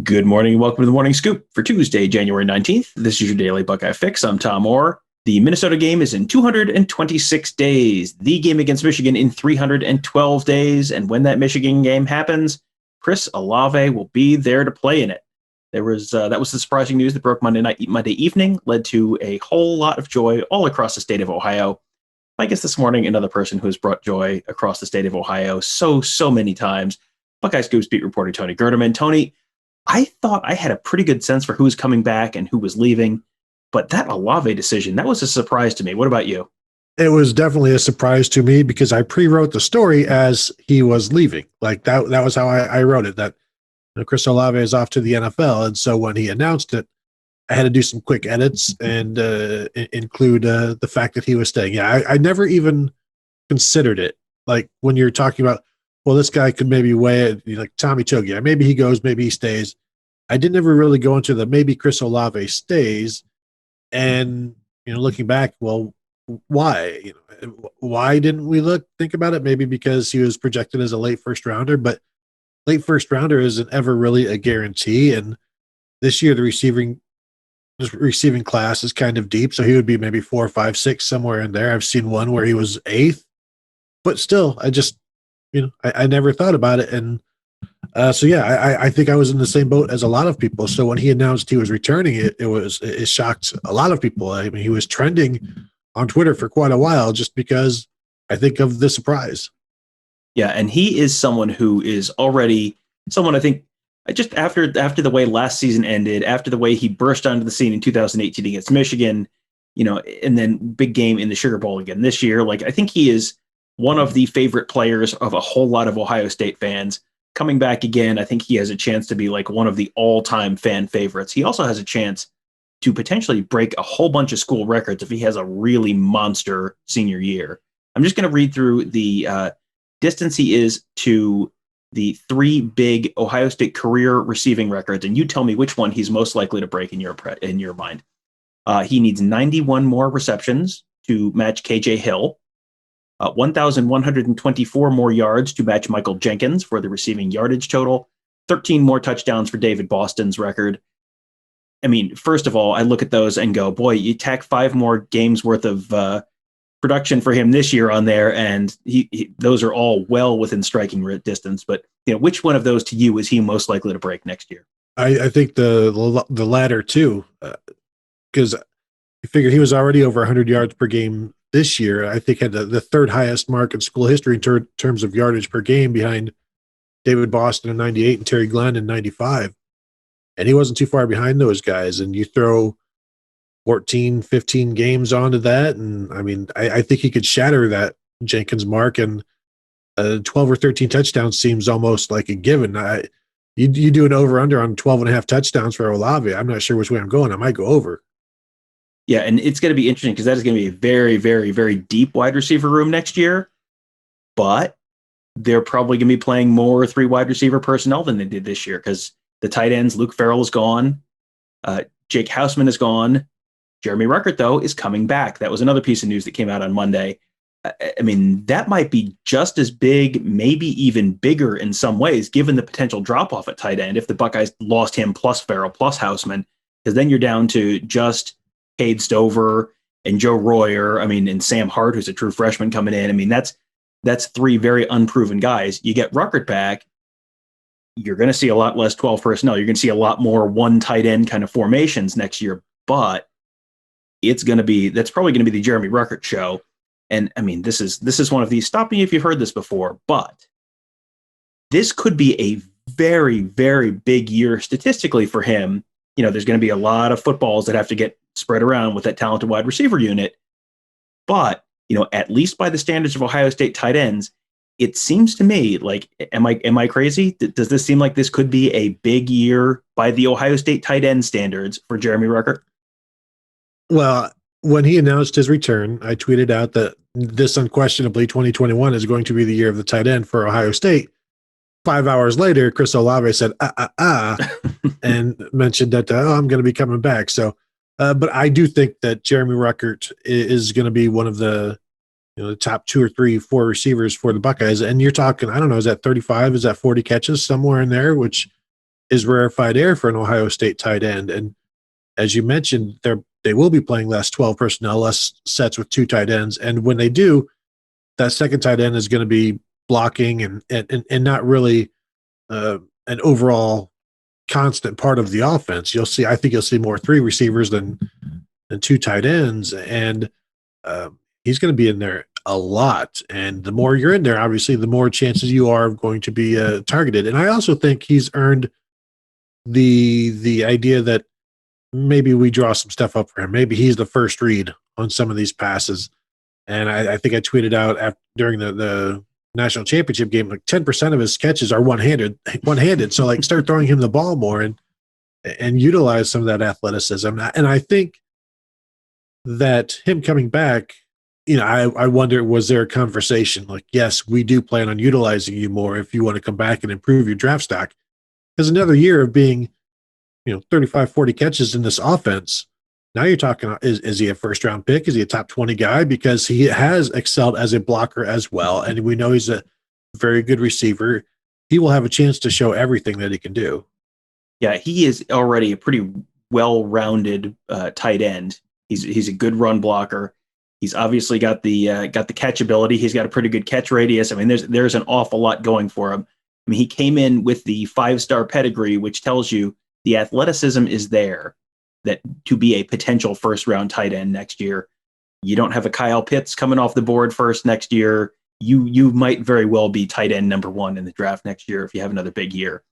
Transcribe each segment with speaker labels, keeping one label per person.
Speaker 1: Good morning and welcome to the Morning Scoop for Tuesday, January 19th. This is your daily Buckeye fix. I'm Tom Orr. The Minnesota game is in 226 days, the game against Michigan in 312 days. And when that Michigan game happens, Chris Olave will be there to play in it. That was the surprising news that broke Monday evening, led to a whole lot of joy all across the state of Ohio. I guess this morning, another person who has brought joy across the state of Ohio so many times, Buckeye Scoops beat reporter Tony Gerdeman. Tony, I thought I had a pretty good sense for who was coming back and who was leaving, but that Olave decision, that was a surprise to me. What about you?
Speaker 2: It was definitely a surprise to me because I pre-wrote the story as he was leaving. Like that was how I wrote it, that Chris Olave is off to the NFL. And so when he announced it, I had to do some quick edits and include the fact that he was staying. Yeah, I never even considered it. Like when you're talking about, well, this guy could maybe weigh it, like Tommy Chogi. Yeah, maybe he goes, maybe he stays. I didn't ever really go into the maybe Chris Olave stays. And looking back, well, why? Why didn't we think about it? Maybe because he was projected as a late first rounder, but late first rounder isn't ever really a guarantee. And this year, the receiving class is kind of deep, so he would be maybe 4, 5, 6 somewhere in there. I've seen one where he was eighth, but still, I just I never thought about it. And so yeah, I think I was in the same boat as a lot of people. So when he announced he was returning, it shocked a lot of people. I mean, he was trending on Twitter for quite a while just because I think of the surprise.
Speaker 1: Yeah, and he is someone who is already someone I think just after the way last season ended, after the way he burst onto the scene in 2018 against Michigan, and then big game in the Sugar Bowl again this year. Like I think he is one of the favorite players of a whole lot of Ohio State fans. Coming back again, I think he has a chance to be like one of the all-time fan favorites. He also has a chance to potentially break a whole bunch of school records if he has a really monster senior year. I'm just going to read through the distance he is to the three big Ohio State career receiving records, and you tell me which one he's most likely to break in your mind. He needs 91 more receptions to match KJ Hill. 1,124 more yards to match Michael Jenkins for the receiving yardage total, 13 more touchdowns for David Boston's record. I mean, first of all, I look at those and go, boy, you tack 5 more games worth of production for him this year on there, and those are all well within striking distance. But which one of those to you is he most likely to break next year?
Speaker 2: I think the latter too, because you figure he was already over 100 yards per game this year. I think had the third highest mark in school history in terms of yardage per game, behind David Boston in 98 and Terry Glenn in 95. And he wasn't too far behind those guys. And you throw 14, 15 games onto that. And I mean, I think he could shatter that Jenkins mark, and 12 or 13 touchdowns seems almost like a given. You do an over under on 12 and a half touchdowns for Olave. I'm not sure which way I'm going. I might go over.
Speaker 1: Yeah, and it's going to be interesting because that is going to be a very, very, very deep wide receiver room next year. But they're probably going to be playing more 3 wide receiver personnel than they did this year because the tight ends, Luke Farrell is gone. Jake Hausman is gone. Jeremy Ruckert, though, is coming back. That was another piece of news that came out on Monday. I mean, that might be just as big, maybe even bigger in some ways, given the potential drop-off at tight end if the Buckeyes lost him plus Farrell plus Hausman, because then you're down to just Cade Stover and Joe Royer, and Sam Hart, who's a true freshman coming in. I mean, that's 3 very unproven guys. You get Ruckert back, you're going to see a lot less 12 personnel. You're going to see a lot more one tight end kind of formations next year, but that's probably going to be the Jeremy Ruckert show. And I mean, this is one of these, stop me if you've heard this before, but this could be a very, very big year statistically for him. There's going to be a lot of footballs that have to get spread around with that talented wide receiver unit. But, at least by the standards of Ohio State tight ends, it seems to me like, am I crazy? Does this seem like this could be a big year by the Ohio State tight end standards for Jeremy Ruckert?
Speaker 2: Well, when he announced his return, I tweeted out that this unquestionably 2021 is going to be the year of the tight end for Ohio State. 5 hours later, Chris Olave said, and mentioned that, I'm going to be coming back. So, but I do think that Jeremy Ruckert is going to be one of the the top 2 or 3, 4 receivers for the Buckeyes. And you're talking, I don't know, is that 35? Is that 40 catches somewhere in there? Which is rarefied air for an Ohio State tight end. And as you mentioned, they will be playing less 12 personnel, less sets with two tight ends. And when they do, that second tight end is going to be blocking and not really an overall constant part of the offense. I think you'll see more three receivers than two tight ends. And he's going to be in there a lot. And the more you're in there, obviously, the more chances you are going to be targeted. And I also think he's earned the idea that maybe we draw some stuff up for him. Maybe he's the first read on some of these passes. And I think I tweeted out during the national championship game, like 10% of his catches are one-handed. So like start throwing him the ball more and utilize some of that athleticism. And I think that him coming back, I wonder, was there a conversation like, yes, we do plan on utilizing you more if you want to come back and improve your draft stock? Because another year of being, 35, 40 catches in this offense, now you're talking, is he a first round pick? Is he a top 20 guy? Because he has excelled as a blocker as well. And we know he's a very good receiver. He will have a chance to show everything that he can do.
Speaker 1: Yeah, he is already a pretty well-rounded tight end. He's a good run blocker. He's obviously got the catchability. He's got a pretty good catch radius. I mean, there's an awful lot going for him. I mean, he came in with the 5-star pedigree, which tells you the athleticism is there that to be a potential first-round tight end next year. You don't have a Kyle Pitts coming off the board first next year. You might very well be tight end number 1 in the draft next year if you have another big year.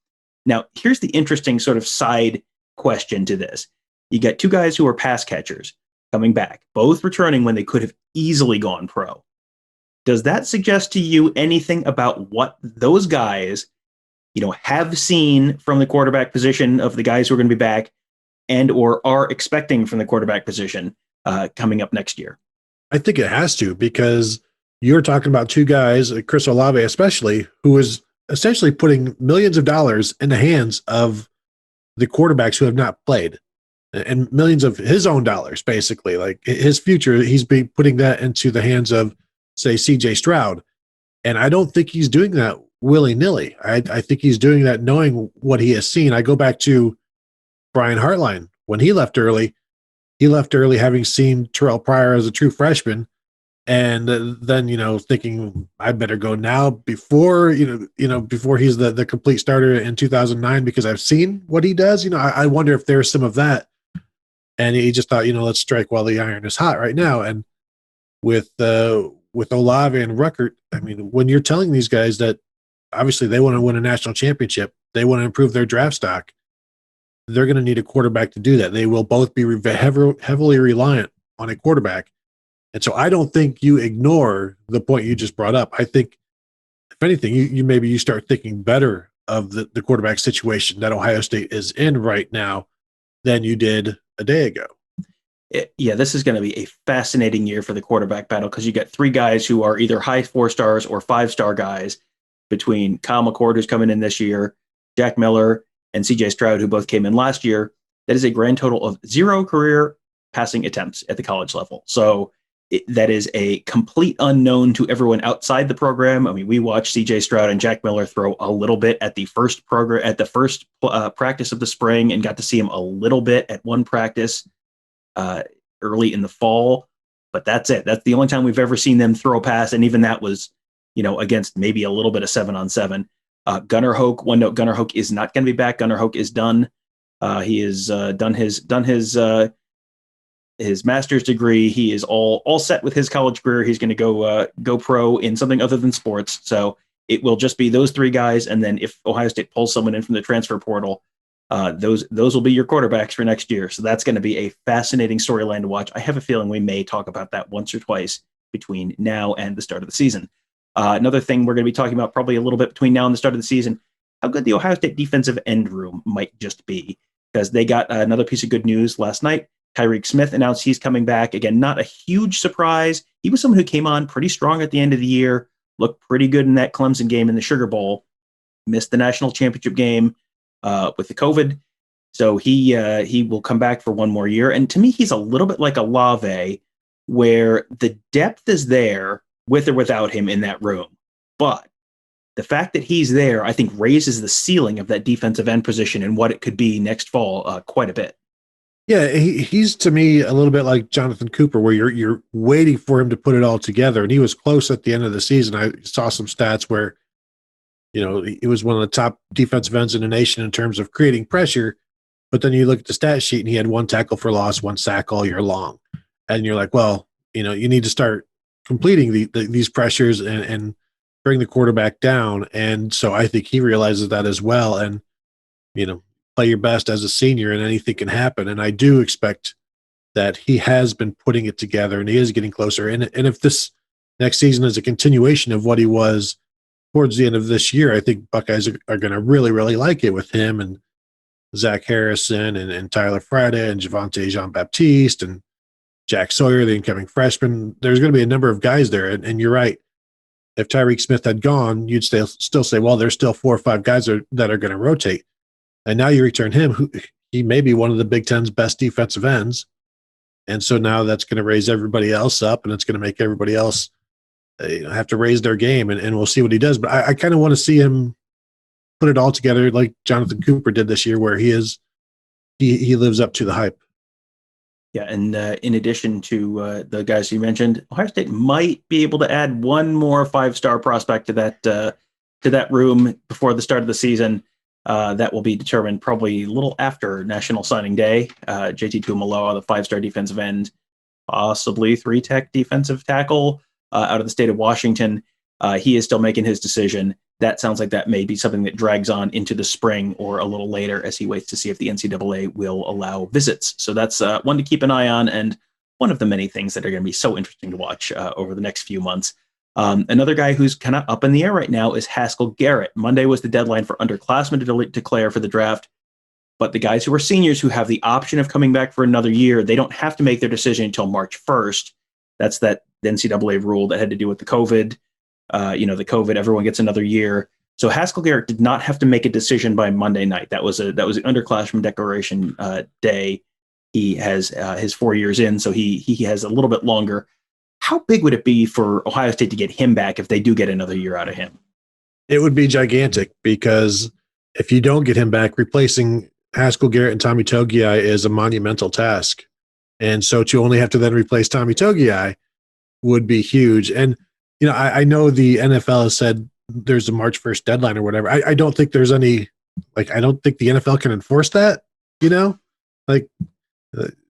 Speaker 1: Now, here's the interesting sort of side question to this. You got two guys who are pass catchers coming back, both returning when they could have easily gone pro. Does that suggest to you anything about what those guys, have seen from the quarterback position of the guys who are going to be back and or are expecting from the quarterback position coming up next year?
Speaker 2: I think it has to, because you're talking about two guys, Chris Olave especially, who is essentially putting millions of dollars in the hands of the quarterbacks who have not played, and millions of his own dollars, basically. Like his future, he's been putting that into the hands of, say, CJ Stroud. And I don't think he's doing that willy-nilly. I think he's doing that knowing what he has seen. I go back to Brian Hartline. When he left early having seen Terrell Pryor as a true freshman, and then thinking I better go now before before he's the complete starter in 2009, because I've seen what he does. I wonder if there's some of that, and he just thought, let's strike while the iron is hot right now. And with Olave and Ruckert, I mean, when you're telling these guys that obviously they want to win a national championship, they want to improve their draft stock, they're going to need a quarterback to do that. They will both be heavily reliant on a quarterback. And so I don't think you ignore the point you just brought up. I think, if anything, you start thinking better of the quarterback situation that Ohio State is in right now than you did a day ago.
Speaker 1: Yeah, this is going to be a fascinating year for the quarterback battle, because you got three guys who are either high 4-stars or 5-star guys, between Kyle McCord, who's coming in this year, Jack Miller, and CJ Stroud, who both came in last year. That is a grand total of 0 career passing attempts at the college level. So that is a complete unknown to everyone outside the program. I mean, we watched CJ Stroud and Jack Miller throw a little bit at the first practice of the spring, and got to see him a little bit at one practice early in the fall. But that's it. That's the only time we've ever seen them throw a pass, and even that was, against maybe a little bit of 7-on-7. Gunnar Hoke, one note: Gunnar Hoke is not going to be back. Gunnar Hoke is done. He has done his master's degree. He is all set with his college career. He's going to go pro in something other than sports. So it will just be those three guys, and then if Ohio State pulls someone in from the transfer portal, those will be your quarterbacks for next year. So that's going to be a fascinating storyline to watch. I have a feeling we may talk about that once or twice between now and the start of the season. Another thing we're going to be talking about probably a little bit between now and the start of the season, how good the Ohio State defensive end room might just be, because they got another piece of good news last night. Tyreke Smith announced he's coming back. Again, not a huge surprise. He was someone who came on pretty strong at the end of the year, looked pretty good in that Clemson game in the Sugar Bowl, missed the national championship game with the COVID. So he will come back for one more year. And to me, he's a little bit like Olave, where the depth is there with or without him in that room. But The fact that he's there, I think, raises the ceiling of that defensive end position and what it could be next fall quite a bit.
Speaker 2: Yeah, he's to me a little bit like Jonathan Cooper, where you're waiting for him to put it all together, and he was close at the end of the season. I saw some stats where, he was one of the top defensive ends in the nation in terms of creating pressure, but then you look at the stat sheet and he had 1 tackle for loss, 1 sack all year long, and you're like, well, you need to start completing these pressures and bring the quarterback down, and so I think he realizes that as well, and play your best as a senior and anything can happen. And I do expect that he has been putting it together and he is getting closer. And if this next season is a continuation of what he was towards the end of this year, I think Buckeyes are going to really, really like it with him and Zach Harrison and Tyler Friday and Javonte Jean-Baptiste and Jack Sawyer, the incoming freshman. There's going to be a number of guys there. And you're right. If Tyreke Smith had gone, you'd still say, well, there's still 4 or 5 guys that are going to rotate. And now you return him, he may be one of the Big Ten's best defensive ends. And so now that's going to raise everybody else up, and it's going to make everybody else have to raise their game, and we'll see what he does. But I kind of want to see him put it all together like Jonathan Cooper did this year, where he lives up to the hype.
Speaker 1: Yeah, and in addition to the guys you mentioned, Ohio State might be able to add one more 5-star prospect to that room before the start of the season. That will be determined probably a little after National Signing Day. JT Tuimoloau, the 5-star defensive end, possibly 3-tech defensive tackle out of the state of Washington. He is still making his decision. That sounds like that may be something that drags on into the spring or a little later as he waits to see if the NCAA will allow visits. So that's one to keep an eye on, and one of the many things that are going to be so interesting to watch over the next few months. Another guy who's kind of up in the air right now is Haskell Garrett. Monday was the deadline for underclassmen to declare for the draft, but the guys who are seniors who have the option of coming back for another year, they don't have to make their decision until March 1st. That's the NCAA rule that had to do with the COVID. The COVID, everyone gets another year. So Haskell Garrett did not have to make a decision by Monday night. That was the underclassmen declaration day. He has his 4 years in, so he has a little bit longer. How big would it be for Ohio State to get him back if they do get another year out of him?
Speaker 2: It would be gigantic, because if you don't get him back, replacing Haskell Garrett and Tommy Togiai is a monumental task. And so to only have to then replace Tommy Togiai would be huge. And, I know the NFL has said there's a March 1st deadline or whatever. I don't think there's any, I don't think the NFL can enforce that,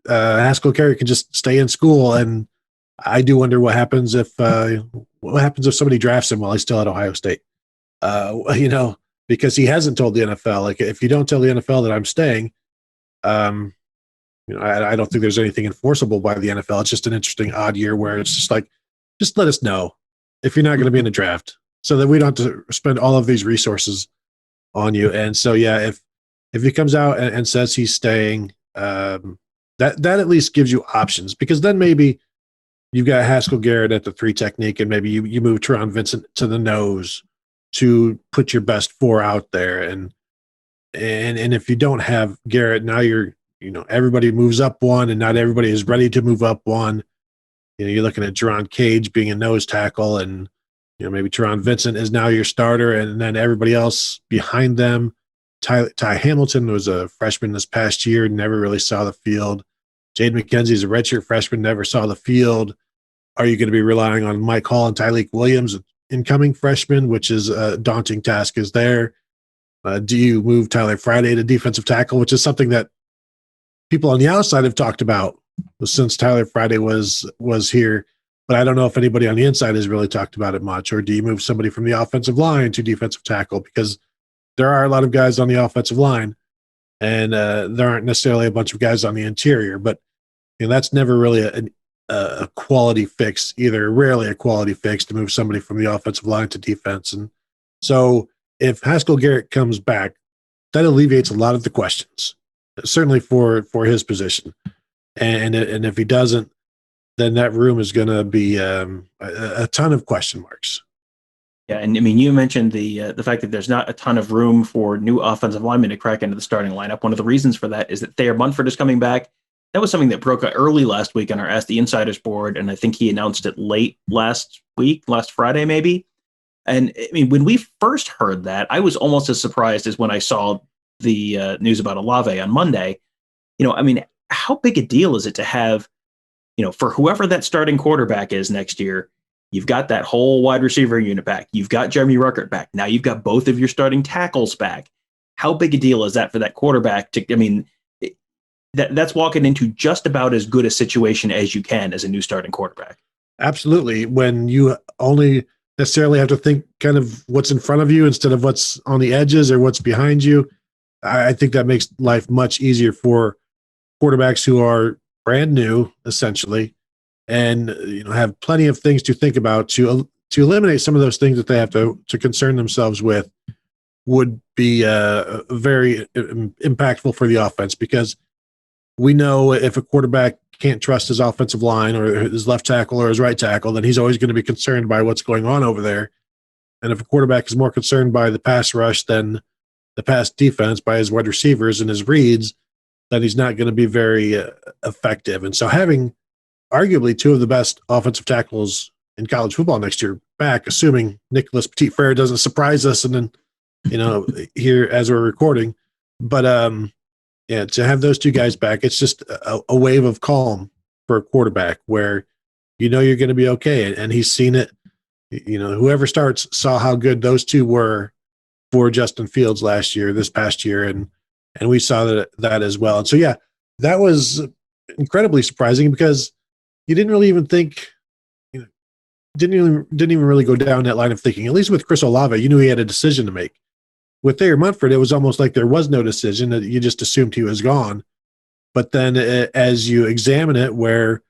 Speaker 2: Haskell Garrett can just stay in school. And I do wonder what happens if somebody drafts him while he's still at Ohio State, because he hasn't told the NFL, if you don't tell the NFL that I'm staying, I don't think there's anything enforceable by the NFL. It's just an interesting odd year where it's just let us know if you're not going to be in the draft so that we don't have to spend all of these resources on you. And so, yeah, if he comes out and says he's staying, that at least gives you options, because then maybe you've got Haskell Garrett at the 3 technique, and maybe you move Teron Vincent to the nose to put your best 4 out there. And if you don't have Garrett, now everybody moves up 1, and not everybody is ready to move up 1. You're looking at Jerron Cage being a nose tackle, and maybe Teron Vincent is now your starter, and then everybody else behind them. Ty Hamilton was a freshman this past year, never really saw the field. Jade McKenzie's a redshirt freshman, never saw the field. Are you going to be relying on Mike Hall and Tyleik Williams, incoming freshmen, which is a daunting task is there? Do you move Tyler Friday to defensive tackle, which is something that people on the outside have talked about since Tyler Friday was here, but I don't know if anybody on the inside has really talked about it much. Or do you move somebody from the offensive line to defensive tackle? Because there are a lot of guys on the offensive line, and there aren't necessarily a bunch of guys on the interior, but that's never really a quality fix either. Rarely a quality fix to move somebody from the offensive line to defense. And so if Haskell Garrett comes back, that alleviates a lot of the questions, certainly for his position. And if he doesn't, then that room is going to be a ton of question marks.
Speaker 1: Yeah, and you mentioned the fact that there's not a ton of room for new offensive linemen to crack into the starting lineup. One of the reasons for that is that Thayer Munford is coming back. That was something that broke out early last week on our Ask the Insiders board, and I think he announced it late last Friday maybe. And I mean, when we first heard that, I was almost as surprised as when I saw the news about Olave on Monday. I mean, how big a deal is it to have, for whoever that starting quarterback is next year, you've got that whole wide receiver unit back. You've got Jeremy Ruckert back. Now you've got both of your starting tackles back. How big a deal is that for that quarterback that's walking into just about as good a situation as you can as a new starting quarterback.
Speaker 2: Absolutely. When you only necessarily have to think kind of what's in front of you instead of what's on the edges or what's behind you, I think that makes life much easier for quarterbacks who are brand new, essentially, and have plenty of things to think about to eliminate some of those things that they have to concern themselves with. Would be very impactful for the offense, because we know if a quarterback can't trust his offensive line or his left tackle or his right tackle, then he's always going to be concerned by what's going on over there. And if a quarterback is more concerned by the pass rush than the pass defense, by his wide receivers and his reads, then he's not going to be very effective. And so having arguably two of the best offensive tackles in college football next year back, assuming Nicholas Petit-Frere doesn't surprise us and then here as we're recording. But to have those two guys back, it's just a wave of calm for a quarterback where you're going to be okay. And he's seen it. Whoever starts saw how good those two were for Justin Fields this past year, and we saw that as well. And so that was incredibly surprising, because you didn't really even think, didn't even really go down that line of thinking. At least with Chris Olave, you knew he had a decision to make. With Thayer Munford, it was almost like there was no decision, that you just assumed he was gone. But then as you examine it, where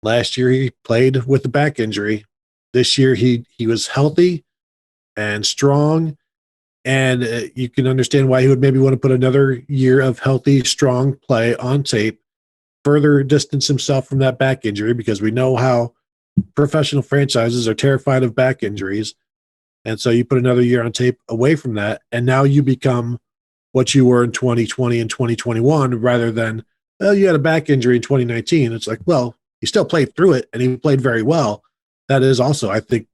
Speaker 2: last year he played with a back injury, this year he was healthy and strong, and you can understand why he would maybe want to put another year of healthy, strong play on tape, further distance himself from that back injury, because we know how professional franchises are terrified of back injuries. And so you put another year on tape away from that, and now you become what you were in 2020 and 2021, rather than, well, you had a back injury in 2019. It's like, well, he still played through it, and he played very well. That is also, I think,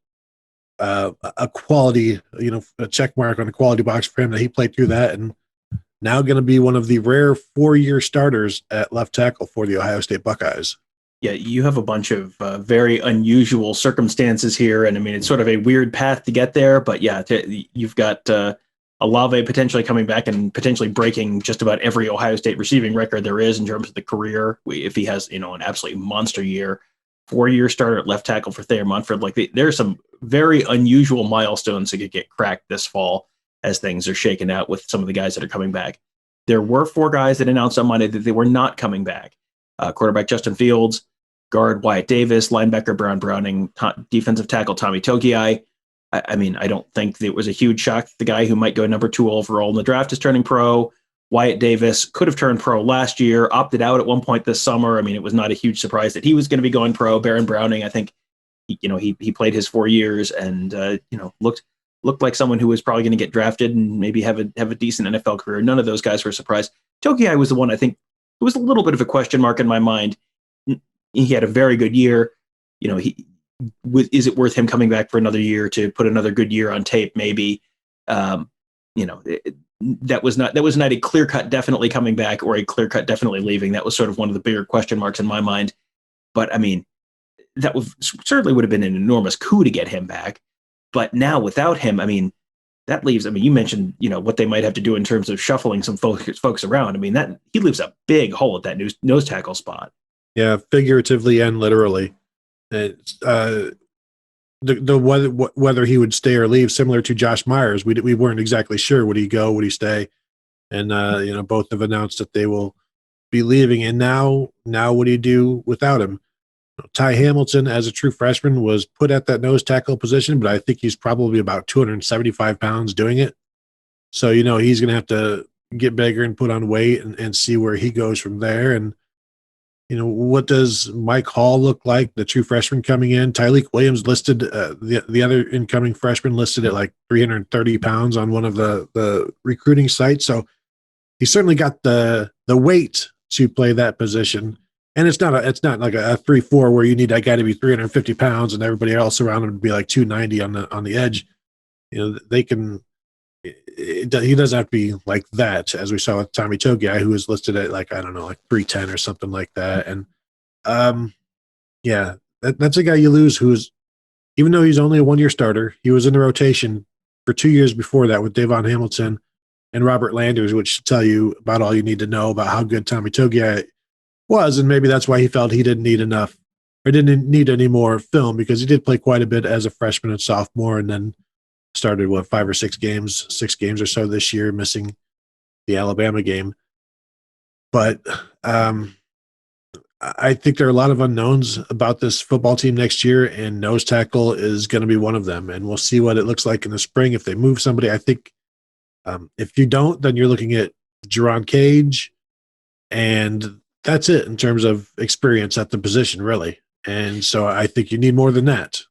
Speaker 2: a quality, a check mark on the quality box for him, that he played through that, and now going to be one of the rare 4-year starters at left tackle for the Ohio State Buckeyes.
Speaker 1: Yeah, you have a bunch of very unusual circumstances here, and I mean, it's sort of a weird path to get there. But yeah, you've got Olave potentially coming back and potentially breaking just about every Ohio State receiving record there is in terms of the career. If he has, an absolutely monster year, 4-year starter at left tackle for Thayer Munford, there's some very unusual milestones that could get cracked this fall as things are shaken out with some of the guys that are coming back. There were 4 guys that announced on Monday that they were not coming back. Quarterback Justin Fields, guard Wyatt Davis, linebacker Brown Browning, defensive tackle Tommy Togiai. I mean, I don't think it was a huge shock that the guy who might go number 2 overall in the draft is turning pro. Wyatt Davis could have turned pro last year, opted out at one point this summer. I mean, it was not a huge surprise that he was going to be going pro. Baron Browning, I think, he played his 4 years and looked like someone who was probably going to get drafted and maybe have a decent NFL career. None of those guys were a surprise. Togiai was the one I think it was a little bit of a question mark in my mind. He had a very good year. Is it worth him coming back for another year to put another good year on tape? Maybe. That was not a clear cut definitely coming back or a clear cut definitely leaving. That was sort of one of the bigger question marks in my mind. But I mean, that certainly would have been an enormous coup to get him back. But now without him, I mean, that leaves. I mean, you mentioned what they might have to do in terms of shuffling some folks around. I mean, that he leaves a big hole at that nose tackle spot.
Speaker 2: Yeah, figuratively and literally. It's, whether he would stay or leave, similar to Josh Myers, we weren't exactly sure. Would he go? Would he stay? And both have announced that they will be leaving. And now what do you do without him? Ty Hamilton, as a true freshman, was put at that nose tackle position, but I think he's probably about 275 pounds doing it. So he's going to have to get bigger and put on weight and see where he goes from there. And what does Mike Hall look like, the true freshman coming in? Tyreek Williams listed, the other incoming freshman listed at like 330 pounds on one of the recruiting sites. So he certainly got the weight to play that position. And it's not like a 3-4 where you need that guy to be 350 pounds and everybody else around him to be like 290 on the edge. they can. He doesn't have to be like that, as we saw with Tommy Togiai, who was listed at like 310 or something like that. And yeah, that's a guy you lose who's, even though he's only a 1-year starter, he was in the rotation for 2 years before that with Davon Hamilton and Robert Landers, which should tell you about all you need to know about how good Tommy Togiai was. And maybe that's why he felt he didn't need enough or didn't need any more film, because he did play quite a bit as a freshman and sophomore, and then started 5 or 6 games, 6 games or so this year, missing the Alabama game. But I think there are a lot of unknowns about this football team next year, and nose tackle is going to be one of them. And we'll see what it looks like in the spring if they move somebody. I think if you don't, then you're looking at Jerron Cage, and that's it in terms of experience at the position, really. And so I think you need more than that.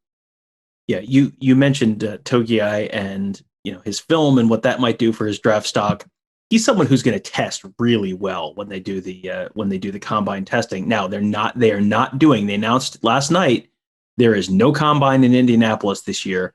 Speaker 1: Yeah, you mentioned Togiai and his film and what that might do for his draft stock. He's someone who's going to test really well when they do the combine testing. Now they announced last night there is no combine in Indianapolis this year,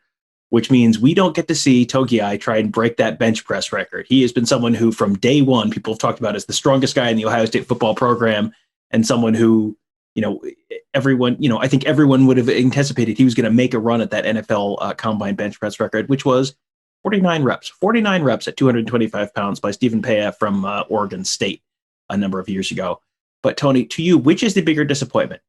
Speaker 1: which means we don't get to see Togiai try and break that bench press record. He has been someone who from day one people have talked about as the strongest guy in the Ohio State football program, and someone who I think everyone would have anticipated he was going to make a run at that NFL combine bench press record, which was 49 reps at 225 pounds by Stephen Paya from Oregon State a number of years ago. But Tony, to you, which is the bigger disappointment?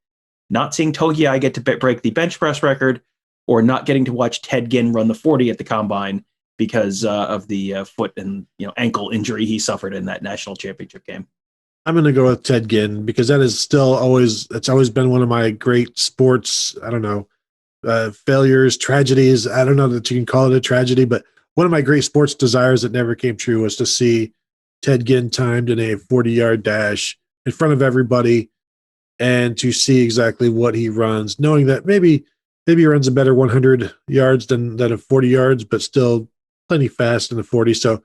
Speaker 1: Not seeing Togiai get to break the bench press record, or not getting to watch Ted Ginn run the 40 at the combine because of the foot and ankle injury he suffered in that national championship game?
Speaker 2: I'm going to go with Ted Ginn, because that is still it's always been one of my great sports, failures, tragedies. I don't know that you can call it a tragedy, but one of my great sports desires that never came true was to see Ted Ginn timed in a 40-yard dash in front of everybody, and to see exactly what he runs, knowing that maybe he runs a better 100 yards than a 40 yards, but still plenty fast in the 40. So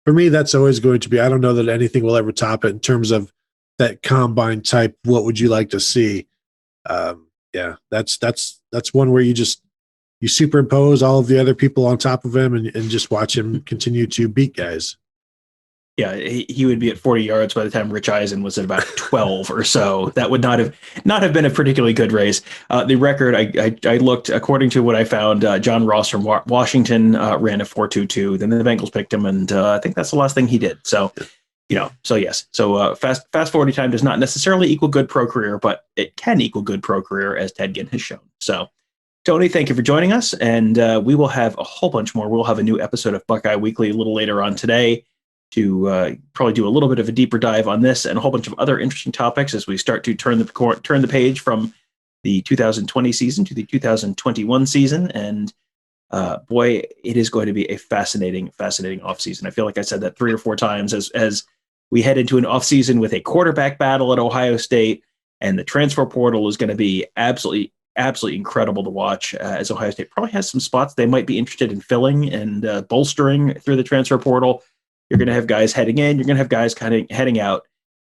Speaker 2: for me, that's always going to be, I don't know that anything will ever top it in terms of that combine type. What would you like to see? That's one where you superimpose all of the other people on top of him and just watch him continue to beat guys.
Speaker 1: Yeah, he would be at 40 yards by the time Rich Eisen was at about 12 or so. That would not have been a particularly good race. The record, I looked, according to what I found, John Ross from Washington ran a 4.22. Then the Bengals picked him, and I think that's the last thing he did. So, yes. So fast 40 time does not necessarily equal good pro career, but it can equal good pro career, as Ted Ginn has shown. So, Tony, thank you for joining us, and we will have a whole bunch more. We'll have a new episode of Buckeye Weekly a little later on today to probably do a little bit of a deeper dive on this and a whole bunch of other interesting topics as we start to turn the page from the 2020 season to the 2021 season. And boy, it is going to be a fascinating offseason. I feel like I said that 3 or 4 times as we head into an offseason with a quarterback battle at Ohio State, and the transfer portal is going to be absolutely incredible to watch, as Ohio State probably has some spots they might be interested in filling and bolstering through the transfer portal. You're going to have guys heading in. You're going to have guys kind of heading out.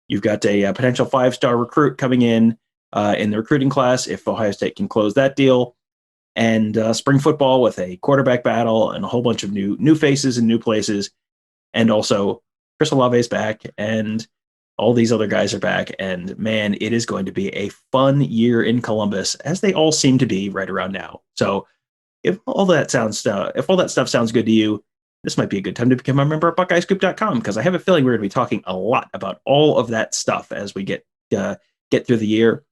Speaker 1: You've got a potential 5-star recruit coming in the recruiting class if Ohio State can close that deal. And spring football with a quarterback battle and a whole bunch of new faces and new places. And also Chris Olave is back, and all these other guys are back. And man, it is going to be a fun year in Columbus, as they all seem to be right around now. So if all that stuff sounds good to you, this might be a good time to become a member at BuckeyeScoop.com, because I have a feeling we're going to be talking a lot about all of that stuff as we get through the year.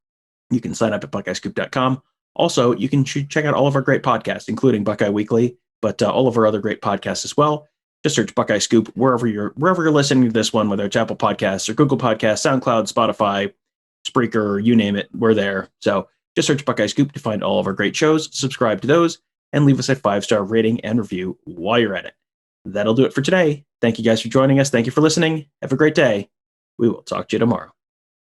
Speaker 1: You can sign up at BuckeyeScoop.com. Also, you can check out all of our great podcasts, including Buckeye Weekly, but all of our other great podcasts as well. Just search Buckeye Scoop wherever you're listening to this one, whether it's Apple Podcasts or Google Podcasts, SoundCloud, Spotify, Spreaker, you name it, we're there. So just search Buckeye Scoop to find all of our great shows, subscribe to those, and leave us a 5-star rating and review while you're at it. That'll do it for today. Thank you guys for joining us. Thank you for listening. Have a great day. We will talk to you tomorrow.